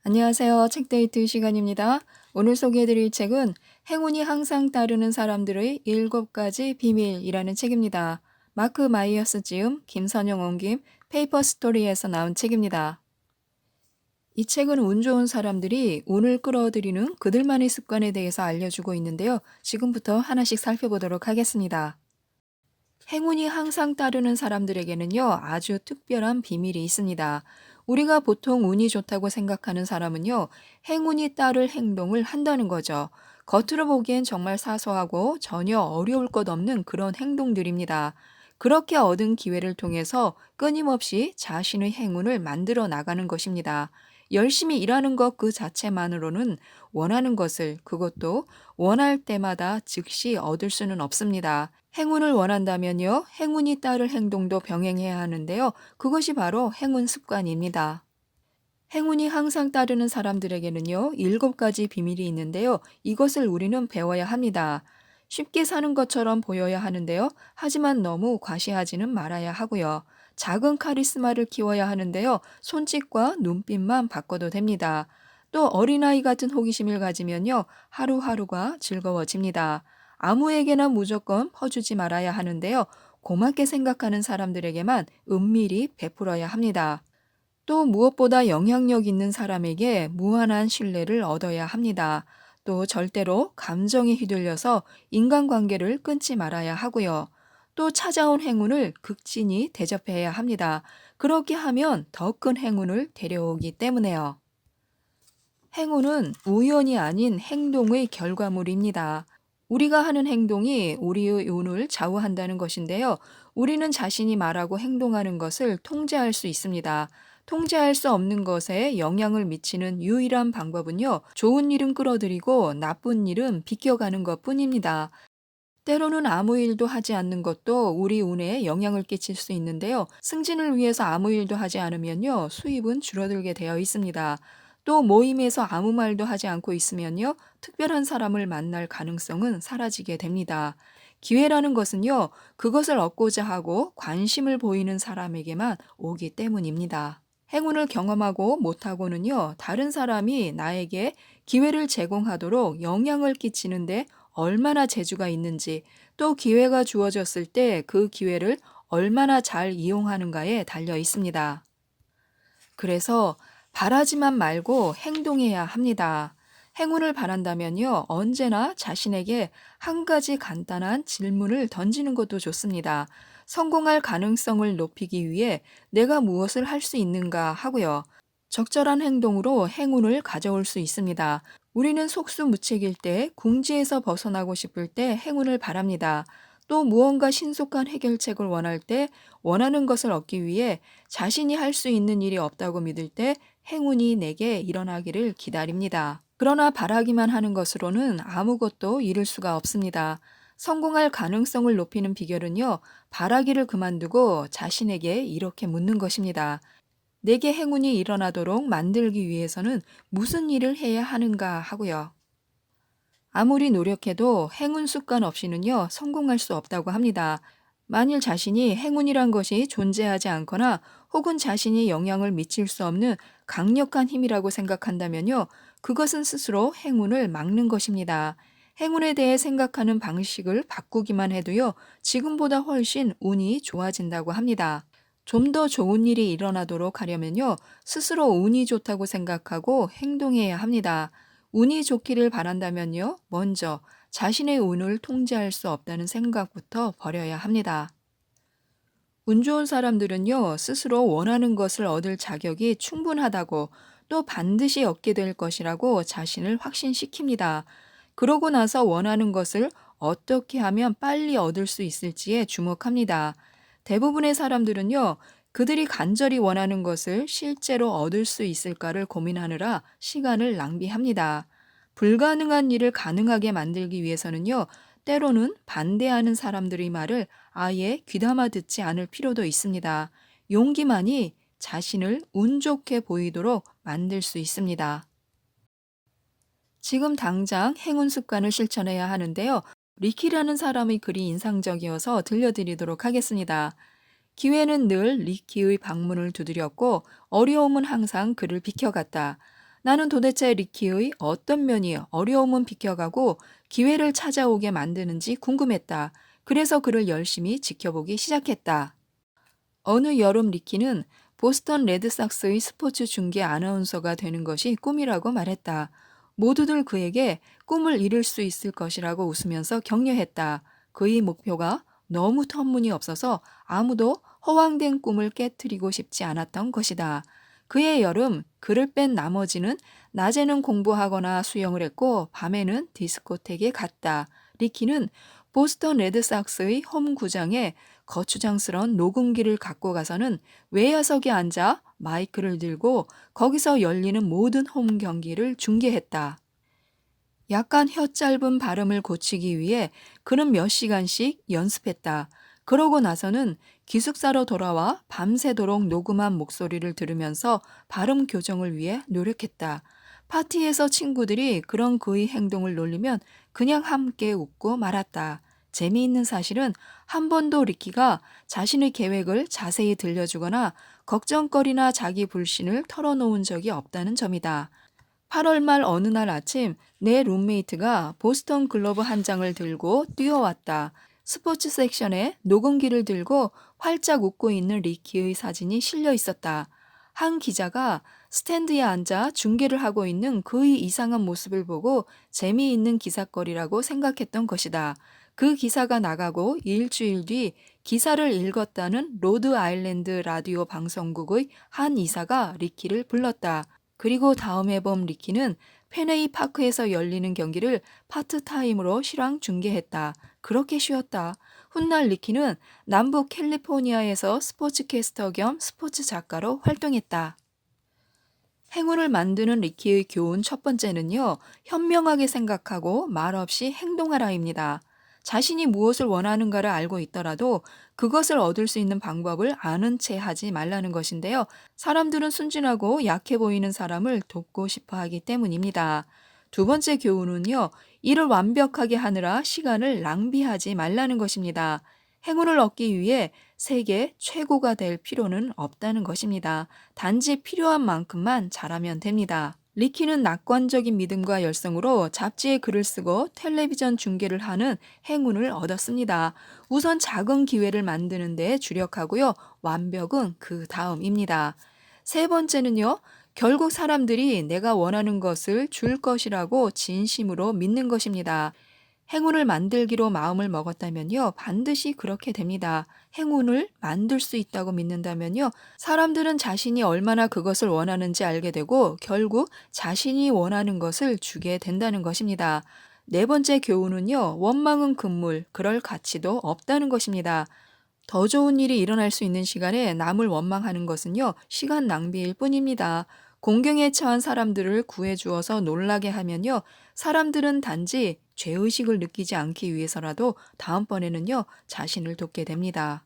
안녕하세요. 책데이트 시간입니다. 오늘 소개해드릴 책은 행운이 항상 따르는 사람들의 7가지 비밀이라는 책입니다. 마크 마이어스 지음, 김선영 옮김, 페이퍼 스토리에서 나온 책입니다. 이 책은 운 좋은 사람들이 운을 끌어들이는 그들만의 습관에 대해서 알려주고 있는데요. 지금부터 하나씩 살펴보도록 하겠습니다. 행운이 항상 따르는 사람들에게는요, 아주 특별한 비밀이 있습니다. 우리가 보통 운이 좋다고 생각하는 사람은요, 행운이 따를 행동을 한다는 거죠. 겉으로 보기엔 정말 사소하고 전혀 어려울 것 없는 그런 행동들입니다. 그렇게 얻은 기회를 통해서 끊임없이 자신의 행운을 만들어 나가는 것입니다. 열심히 일하는 것 그 자체만으로는 원하는 것을, 그것도 원할 때마다 즉시 얻을 수는 없습니다. 행운을 원한다면요, 행운이 따를 행동도 병행해야 하는데요. 그것이 바로 행운 습관입니다. 행운이 항상 따르는 사람들에게는요, 7가지 비밀이 있는데요. 이것을 우리는 배워야 합니다. 쉽게 사는 것처럼 보여야 하는데요. 하지만 너무 과시하지는 말아야 하고요. 작은 카리스마를 키워야 하는데요. 손짓과 눈빛만 바꿔도 됩니다. 또 어린아이 같은 호기심을 가지면요. 하루하루가 즐거워집니다. 아무에게나 무조건 퍼주지 말아야 하는데요. 고맙게 생각하는 사람들에게만 은밀히 베풀어야 합니다. 또 무엇보다 영향력 있는 사람에게 무한한 신뢰를 얻어야 합니다. 또 절대로 감정에 휘둘려서 인간관계를 끊지 말아야 하고요. 또 찾아온 행운을 극진히 대접해야 합니다. 그렇게 하면 더 큰 행운을 데려오기 때문에요. 행운은 우연이 아닌 행동의 결과물입니다. 우리가 하는 행동이 우리의 운을 좌우한다는 것인데요. 우리는 자신이 말하고 행동하는 것을 통제할 수 있습니다. 통제할 수 없는 것에 영향을 미치는 유일한 방법은요. 좋은 일은 끌어들이고 나쁜 일은 비껴가는 것 뿐입니다. 때로는 아무 일도 하지 않는 것도 우리 운에 영향을 끼칠 수 있는데요. 승진을 위해서 아무 일도 하지 않으면요. 수입은 줄어들게 되어 있습니다. 또 모임에서 아무 말도 하지 않고 있으면요. 특별한 사람을 만날 가능성은 사라지게 됩니다. 기회라는 것은요. 그것을 얻고자 하고 관심을 보이는 사람에게만 오기 때문입니다. 행운을 경험하고 못하고는요. 다른 사람이 나에게 기회를 제공하도록 영향을 끼치는데 얼마나 재주가 있는지, 또 기회가 주어졌을 때 그 기회를 얼마나 잘 이용하는가에 달려 있습니다. 그래서 바라지만 말고 행동해야 합니다. 행운을 바란다면요, 언제나 자신에게 한 가지 간단한 질문을 던지는 것도 좋습니다. 성공할 가능성을 높이기 위해 내가 무엇을 할 수 있는가 하고요. 적절한 행동으로 행운을 가져올 수 있습니다. 우리는 속수무책일 때, 궁지에서 벗어나고 싶을 때 행운을 바랍니다. 또 무언가 신속한 해결책을 원할 때, 원하는 것을 얻기 위해 자신이 할 수 있는 일이 없다고 믿을 때 행운이 내게 일어나기를 기다립니다. 그러나 바라기만 하는 것으로는 아무것도 이룰 수가 없습니다. 성공할 가능성을 높이는 비결은요, 바라기를 그만두고 자신에게 이렇게 묻는 것입니다. 내게 행운이 일어나도록 만들기 위해서는 무슨 일을 해야 하는가 하고요. 아무리 노력해도 행운 습관 없이는요, 성공할 수 없다고 합니다. 만일 자신이 행운이란 것이 존재하지 않거나 혹은 자신이 영향을 미칠 수 없는 강력한 힘이라고 생각한다면요, 그것은 스스로 행운을 막는 것입니다. 행운에 대해 생각하는 방식을 바꾸기만 해도요, 지금보다 훨씬 운이 좋아진다고 합니다. 좀 더 좋은 일이 일어나도록 하려면요, 스스로 운이 좋다고 생각하고 행동해야 합니다. 운이 좋기를 바란다면요, 먼저 자신의 운을 통제할 수 없다는 생각부터 버려야 합니다. 운 좋은 사람들은요, 스스로 원하는 것을 얻을 자격이 충분하다고 또 반드시 얻게 될 것이라고 자신을 확신시킵니다. 그러고 나서 원하는 것을 어떻게 하면 빨리 얻을 수 있을지에 주목합니다. 대부분의 사람들은요, 그들이 간절히 원하는 것을 실제로 얻을 수 있을까를 고민하느라 시간을 낭비합니다. 불가능한 일을 가능하게 만들기 위해서는요, 때로는 반대하는 사람들의 말을 아예 귀담아 듣지 않을 필요도 있습니다. 용기만이 자신을 운 좋게 보이도록 만들 수 있습니다. 지금 당장 행운 습관을 실천해야 하는데요. 리키라는 사람의 글이 인상적이어서 들려드리도록 하겠습니다. 기회는 늘 리키의 방문을 두드렸고 어려움은 항상 그를 비켜갔다. 나는 도대체 리키의 어떤 면이 어려움은 비켜가고 기회를 찾아오게 만드는지 궁금했다. 그래서 그를 열심히 지켜보기 시작했다. 어느 여름 리키는 보스턴 레드삭스의 스포츠 중계 아나운서가 되는 것이 꿈이라고 말했다. 모두들 그에게 꿈을 이룰 수 있을 것이라고 웃으면서 격려했다. 그의 목표가 너무 터무니없어서 아무도 허황된 꿈을 깨트리고 싶지 않았던 것이다. 그의 여름, 그를 뺀 나머지는 낮에는 공부하거나 수영을 했고 밤에는 디스코텍에 갔다. 리키는 보스턴 레드삭스의 홈구장에 거추장스러운 녹음기를 갖고 가서는 외야석에 앉아 마이크를 들고 거기서 열리는 모든 홈 경기를 중계했다. 약간 혀 짧은 발음을 고치기 위해 그는 몇 시간씩 연습했다. 그러고 나서는 기숙사로 돌아와 밤새도록 녹음한 목소리를 들으면서 발음 교정을 위해 노력했다. 파티에서 친구들이 그런 그의 행동을 놀리면 그냥 함께 웃고 말았다. 재미있는 사실은 한 번도 리키가 자신의 계획을 자세히 들려주거나 걱정거리나 자기 불신을 털어놓은 적이 없다는 점이다. 8월 말 어느 날 아침 내 룸메이트가 보스턴 글러브 한 장을 들고 뛰어왔다. 스포츠 섹션에 녹음기를 들고 활짝 웃고 있는 리키의 사진이 실려 있었다. 한 기자가 스탠드에 앉아 중계를 하고 있는 그의 이상한 모습을 보고 재미있는 기사거리라고 생각했던 것이다. 그 기사가 나가고 일주일 뒤 기사를 읽었다는 로드 아일랜드 라디오 방송국의 한 이사가 리키를 불렀다. 그리고 다음 해봄 리키는 페네이 파크에서 열리는 경기를 파트타임으로 실황 중계했다. 그렇게 쉬었다. 훗날 리키는 남부 캘리포니아에서 스포츠캐스터 겸 스포츠 작가로 활동했다. 행운을 만드는 리키의 교훈 첫 번째는요, 현명하게 생각하고 말없이 행동하라입니다. 자신이 무엇을 원하는가를 알고 있더라도 그것을 얻을 수 있는 방법을 아는 채 하지 말라는 것인데요. 사람들은 순진하고 약해 보이는 사람을 돕고 싶어 하기 때문입니다. 두 번째 교훈은요, 일을 완벽하게 하느라 시간을 낭비하지 말라는 것입니다. 행운을 얻기 위해 세계 최고가 될 필요는 없다는 것입니다. 단지 필요한 만큼만 잘하면 됩니다. 리키는 낙관적인 믿음과 열성으로 잡지에 글을 쓰고 텔레비전 중계를 하는 행운을 얻었습니다. 우선 작은 기회를 만드는 데 주력하고요. 완벽은 그 다음입니다. 세 번째는요. 결국 사람들이 내가 원하는 것을 줄 것이라고 진심으로 믿는 것입니다. 행운을 만들기로 마음을 먹었다면요, 반드시 그렇게 됩니다. 행운을 만들 수 있다고 믿는다면요, 사람들은 자신이 얼마나 그것을 원하는지 알게 되고 결국 자신이 원하는 것을 주게 된다는 것입니다. 네 번째 교훈은요, 원망은 금물, 그럴 가치도 없다는 것입니다. 더 좋은 일이 일어날 수 있는 시간에 남을 원망하는 것은요, 시간 낭비일 뿐입니다. 공경에 처한 사람들을 구해주어서 놀라게 하면요, 사람들은 단지 죄의식을 느끼지 않기 위해서라도 다음번에는요, 자신을 돕게 됩니다.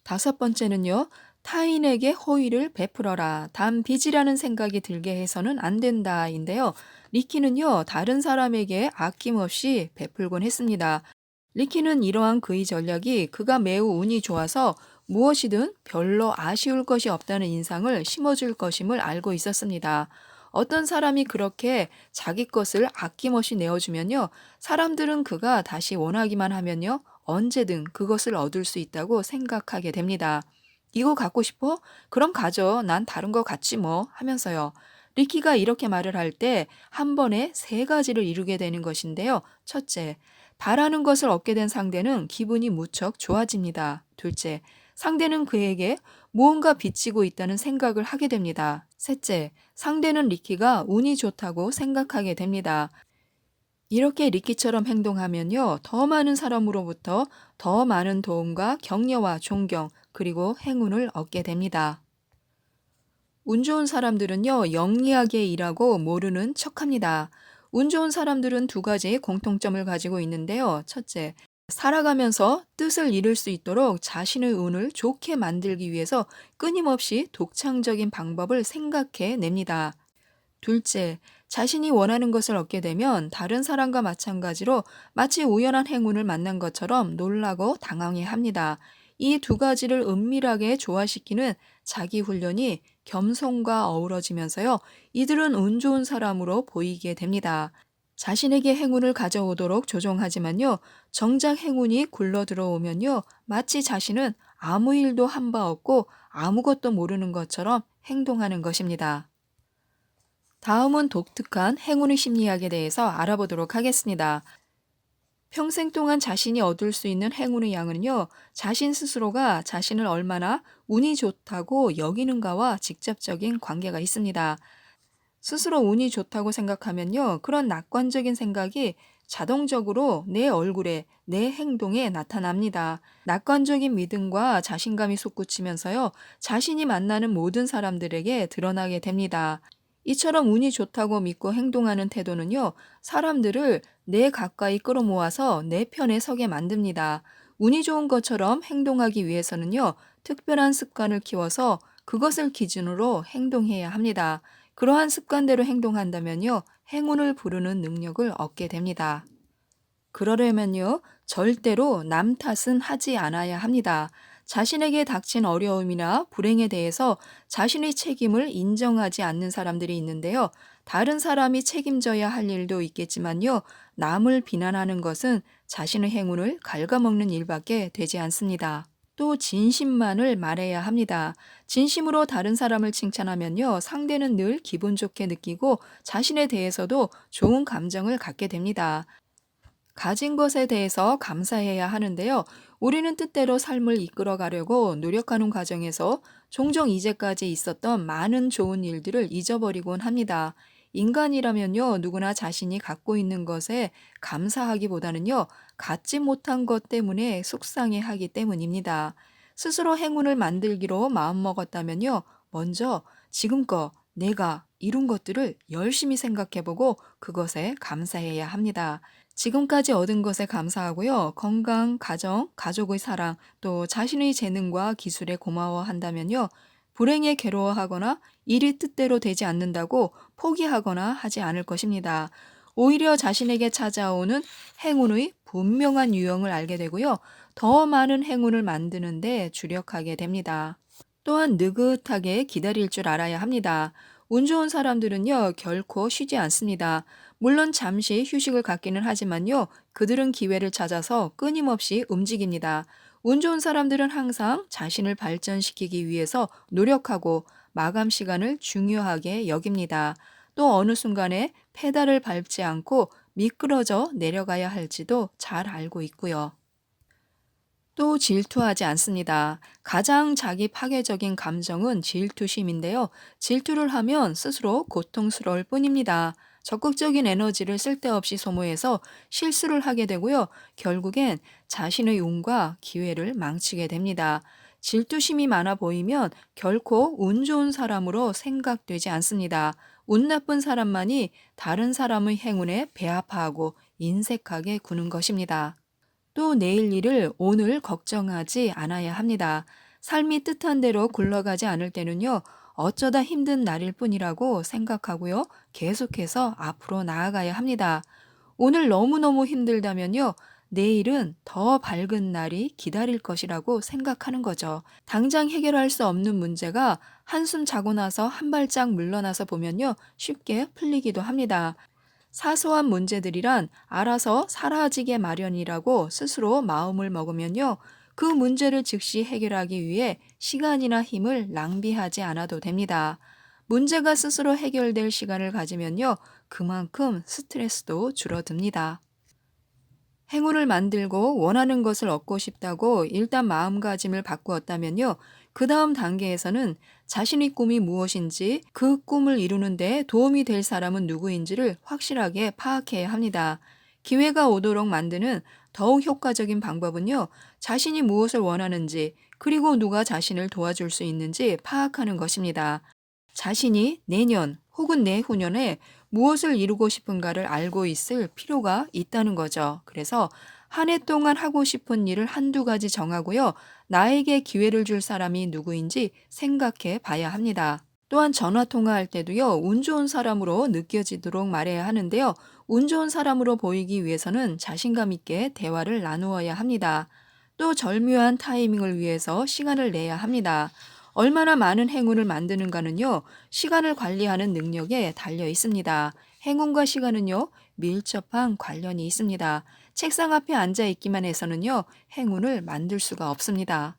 다섯 번째는요, 타인에게 호의를 베풀어라. 단 빚이라는 생각이 들게 해서는 안 된다인데요. 리키는요, 다른 사람에게 아낌없이 베풀곤 했습니다. 리키는 이러한 그의 전략이 그가 매우 운이 좋아서 무엇이든 별로 아쉬울 것이 없다는 인상을 심어줄 것임을 알고 있었습니다. 어떤 사람이 그렇게 자기 것을 아낌없이 내어주면요, 사람들은 그가 다시 원하기만 하면요, 언제든 그것을 얻을 수 있다고 생각하게 됩니다. 이거 갖고 싶어? 그럼 가져. 난 다른 거 갖지 뭐 하면서요. 리키가 이렇게 말을 할 때 한 번에 세 가지를 이루게 되는 것인데요. 첫째, 바라는 것을 얻게 된 상대는 기분이 무척 좋아집니다. 둘째, 상대는 그에게 무언가 빚지고 있다는 생각을 하게 됩니다. 셋째, 상대는 리키가 운이 좋다고 생각하게 됩니다. 이렇게 리키처럼 행동하면요, 더 많은 사람으로부터 더 많은 도움과 격려와 존경, 그리고 행운을 얻게 됩니다. 운 좋은 사람들은요, 영리하게 일하고 모르는 척합니다. 운 좋은 사람들은 두 가지 공통점을 가지고 있는데요. 첫째, 살아가면서 뜻을 이룰 수 있도록 자신의 운을 좋게 만들기 위해서 끊임없이 독창적인 방법을 생각해 냅니다. 둘째, 자신이 원하는 것을 얻게 되면 다른 사람과 마찬가지로 마치 우연한 행운을 만난 것처럼 놀라고 당황해 합니다. 이 두 가지를 은밀하게 조화시키는 자기 훈련이 겸손과 어우러지면서요. 이들은 운 좋은 사람으로 보이게 됩니다. 자신에게 행운을 가져오도록 조종하지만요. 정작 행운이 굴러 들어오면요. 마치 자신은 아무 일도 한 바 없고 아무것도 모르는 것처럼 행동하는 것입니다. 다음은 독특한 행운의 심리학에 대해서 알아보도록 하겠습니다. 평생 동안 자신이 얻을 수 있는 행운의 양은요, 자신 스스로가 자신을 얼마나 운이 좋다고 여기는가와 직접적인 관계가 있습니다. 스스로 운이 좋다고 생각하면요, 그런 낙관적인 생각이 자동적으로 내 얼굴에, 내 행동에 나타납니다. 낙관적인 믿음과 자신감이 솟구치면서요, 자신이 만나는 모든 사람들에게 드러나게 됩니다. 이처럼 운이 좋다고 믿고 행동하는 태도는요, 사람들을 내 가까이 끌어모아서 내 편에 서게 만듭니다. 운이 좋은 것처럼 행동하기 위해서는요, 특별한 습관을 키워서 그것을 기준으로 행동해야 합니다. 그러한 습관대로 행동한다면요, 행운을 부르는 능력을 얻게 됩니다. 그러려면요, 절대로 남 탓은 하지 않아야 합니다. 자신에게 닥친 어려움이나 불행에 대해서 자신의 책임을 인정하지 않는 사람들이 있는데요. 다른 사람이 책임져야 할 일도 있겠지만요, 남을 비난하는 것은 자신의 행운을 갉아먹는 일밖에 되지 않습니다. 또 진심만을 말해야 합니다. 진심으로 다른 사람을 칭찬하면요, 상대는 늘 기분 좋게 느끼고 자신에 대해서도 좋은 감정을 갖게 됩니다. 가진 것에 대해서 감사해야 하는데요. 우리는 뜻대로 삶을 이끌어 가려고 노력하는 과정에서 종종 이제까지 있었던 많은 좋은 일들을 잊어버리곤 합니다. 인간이라면요, 누구나 자신이 갖고 있는 것에 감사하기보다는요, 갖지 못한 것 때문에 속상해 하기 때문입니다. 스스로 행운을 만들기로 마음먹었다면요, 먼저 지금껏 내가 이룬 것들을 열심히 생각해보고 그것에 감사해야 합니다. 지금까지 얻은 것에 감사하고요. 건강, 가정, 가족의 사랑, 또 자신의 재능과 기술에 고마워한다면요. 불행에 괴로워하거나 일이 뜻대로 되지 않는다고 포기하거나 하지 않을 것입니다. 오히려 자신에게 찾아오는 행운의 분명한 유형을 알게 되고요. 더 많은 행운을 만드는데 주력하게 됩니다. 또한 느긋하게 기다릴 줄 알아야 합니다. 운 좋은 사람들은요, 결코 쉬지 않습니다. 물론 잠시 휴식을 갖기는 하지만요, 그들은 기회를 찾아서 끊임없이 움직입니다. 운 좋은 사람들은 항상 자신을 발전시키기 위해서 노력하고 마감 시간을 중요하게 여깁니다. 또 어느 순간에 페달을 밟지 않고 미끄러져 내려가야 할지도 잘 알고 있고요. 또 질투하지 않습니다. 가장 자기 파괴적인 감정은 질투심인데요. 질투를 하면 스스로 고통스러울 뿐입니다. 적극적인 에너지를 쓸데없이 소모해서 실수를 하게 되고요. 결국엔 자신의 운과 기회를 망치게 됩니다. 질투심이 많아 보이면 결코 운 좋은 사람으로 생각되지 않습니다. 운 나쁜 사람만이 다른 사람의 행운에 배아파하고 인색하게 구는 것입니다. 또 내일 일을 오늘 걱정하지 않아야 합니다. 삶이 뜻한 대로 굴러가지 않을 때는요, 어쩌다 힘든 날일 뿐이라고 생각하고요, 계속해서 앞으로 나아가야 합니다. 오늘 너무너무 힘들다면요, 내일은 더 밝은 날이 기다릴 것이라고 생각하는 거죠. 당장 해결할 수 없는 문제가 한숨 자고 나서 한 발짝 물러나서 보면요, 쉽게 풀리기도 합니다. 사소한 문제들이란 알아서 사라지게 마련이라고 스스로 마음을 먹으면요. 그 문제를 즉시 해결하기 위해 시간이나 힘을 낭비하지 않아도 됩니다. 문제가 스스로 해결될 시간을 가지면요. 그만큼 스트레스도 줄어듭니다. 행운을 만들고 원하는 것을 얻고 싶다고 일단 마음가짐을 바꾸었다면요. 그 다음 단계에서는 자신의 꿈이 무엇인지 그 꿈을 이루는데 도움이 될 사람은 누구인지를 확실하게 파악해야 합니다. 기회가 오도록 만드는 더욱 효과적인 방법은요. 자신이 무엇을 원하는지 그리고 누가 자신을 도와줄 수 있는지 파악하는 것입니다. 자신이 내년 혹은 내후년에 무엇을 이루고 싶은가를 알고 있을 필요가 있다는 거죠. 그래서 한 해 동안 하고 싶은 일을 한두 가지 정하고요. 나에게 기회를 줄 사람이 누구인지 생각해 봐야 합니다. 또한 전화 통화할 때도요. 운 좋은 사람으로 느껴지도록 말해야 하는데요. 운 좋은 사람으로 보이기 위해서는 자신감 있게 대화를 나누어야 합니다. 또 절묘한 타이밍을 위해서 시간을 내야 합니다. 얼마나 많은 행운을 만드는가는요, 시간을 관리하는 능력에 달려 있습니다. 행운과 시간은요, 밀접한 관련이 있습니다. 책상 앞에 앉아 있기만 해서는요, 행운을 만들 수가 없습니다.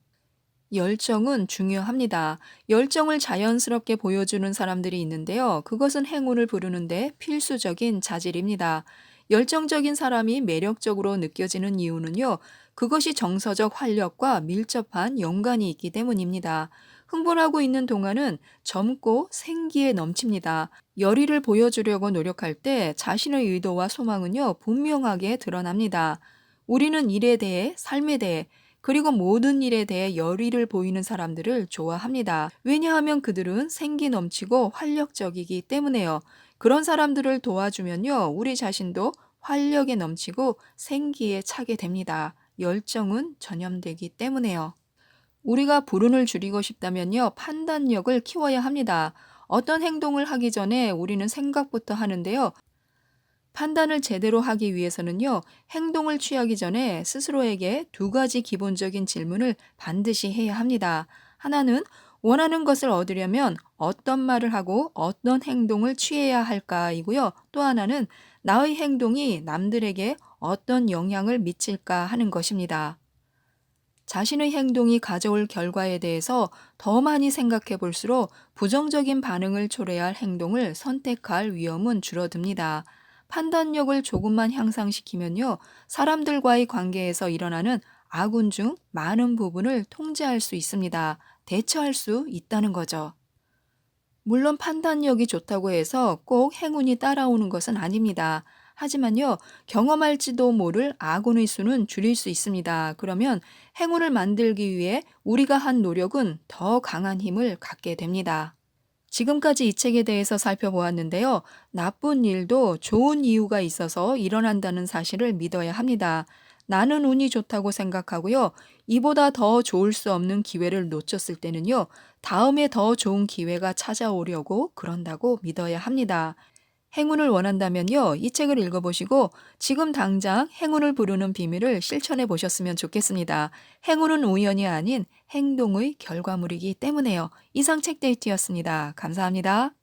열정은 중요합니다. 열정을 자연스럽게 보여주는 사람들이 있는데요. 그것은 행운을 부르는데 필수적인 자질입니다. 열정적인 사람이 매력적으로 느껴지는 이유는요. 그것이 정서적 활력과 밀접한 연관이 있기 때문입니다. 흥분하고 있는 동안은 젊고 생기에 넘칩니다. 열의를 보여주려고 노력할 때 자신의 의도와 소망은요. 분명하게 드러납니다. 우리는 일에 대해, 삶에 대해, 그리고 모든 일에 대해 열의를 보이는 사람들을 좋아합니다. 왜냐하면 그들은 생기 넘치고 활력적이기 때문에요. 그런 사람들을 도와주면요, 우리 자신도 활력에 넘치고 생기에 차게 됩니다. 열정은 전염되기 때문에요. 우리가 불운을 줄이고 싶다면요, 판단력을 키워야 합니다. 어떤 행동을 하기 전에 우리는 생각부터 하는데요. 판단을 제대로 하기 위해서는요, 행동을 취하기 전에 스스로에게 두 가지 기본적인 질문을 반드시 해야 합니다. 하나는 원하는 것을 얻으려면 어떤 말을 하고 어떤 행동을 취해야 할까이고요. 또 하나는 나의 행동이 남들에게 어떤 영향을 미칠까 하는 것입니다. 자신의 행동이 가져올 결과에 대해서 더 많이 생각해 볼수록 부정적인 반응을 초래할 행동을 선택할 위험은 줄어듭니다. 판단력을 조금만 향상시키면요, 사람들과의 관계에서 일어나는 악운 중 많은 부분을 통제할 수 있습니다. 대처할 수 있다는 거죠. 물론 판단력이 좋다고 해서 꼭 행운이 따라오는 것은 아닙니다. 하지만요, 경험할지도 모를 악운의 수는 줄일 수 있습니다. 그러면 행운을 만들기 위해 우리가 한 노력은 더 강한 힘을 갖게 됩니다. 지금까지 이 책에 대해서 살펴보았는데요. 나쁜 일도 좋은 이유가 있어서 일어난다는 사실을 믿어야 합니다. 나는 운이 좋다고 생각하고요. 이보다 더 좋을 수 없는 기회를 놓쳤을 때는요. 다음에 더 좋은 기회가 찾아오려고 그런다고 믿어야 합니다. 행운을 원한다면요. 이 책을 읽어보시고 지금 당장 행운을 부르는 비밀을 실천해 보셨으면 좋겠습니다. 행운은 우연이 아닌 행동의 결과물이기 때문에요. 이상 책데이트였습니다. 감사합니다.